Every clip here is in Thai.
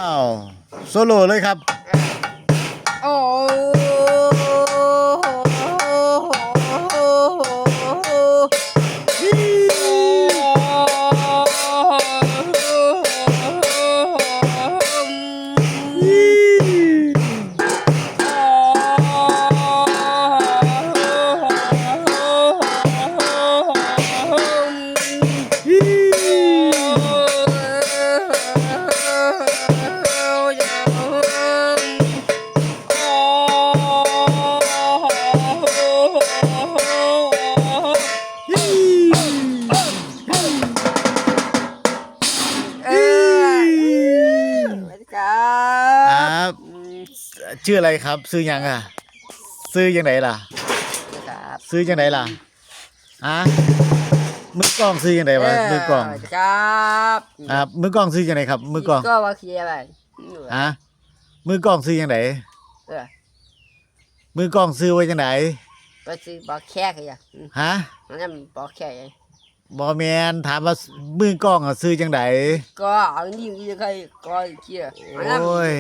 อ้าวโซโล่เลยครับโอ้ครัครับชื่ออะไรครับซื้อยังอ่ะซื้อยังไงล่ะครับซื้อยังไงล่ะฮะมือกล้องซื้อยังไงวะมือกล้องครับครับมือกล้องซื้อยังไงครับมือกล้องก็ว่าเคลียร์ไปฮะมือกล้องซื้อยังไงเออมือกล้องซื้อไว้ยังไงก็ซื้อบอกแค่กันฮะนั่นบอกแค่ยังบอแมนถามว่ามือกล้องอ่ะซื้อยังไงก็เอานี่ยังไงก็เกี่ยโอ้ย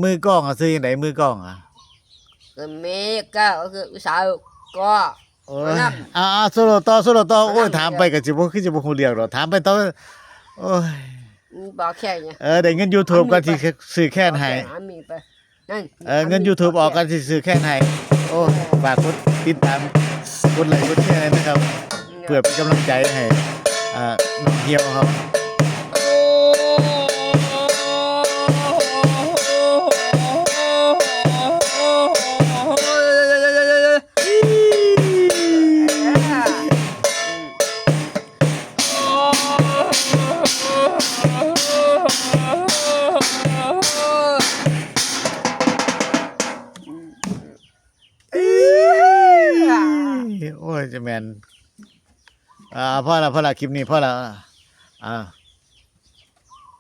มือกล้องอ่ะซื้อยังไงมือกล้องอ่ะก็เมก็คืออุตสาหก็ โอ้ยโซโลต่อโซโลต่อโอ้ยถามไปกับจิบคือจิบฮู้เรื่องหรอกถามไปต่อโอ้ยบอกแค่ยังได้เงิน YouTube กันที่ซื้อแค่ให้มีไปนั่นเงิน YouTube ออกกันที่ซื้อแค่ให้โอ้ฝากกดติดตามกดไลค์กดแชร์นะครับเพื่อเป็นกำลังใจให้น้องเฮียวเขาโอ้ยจะแมนพ่อละคลิปนี้พ่อละ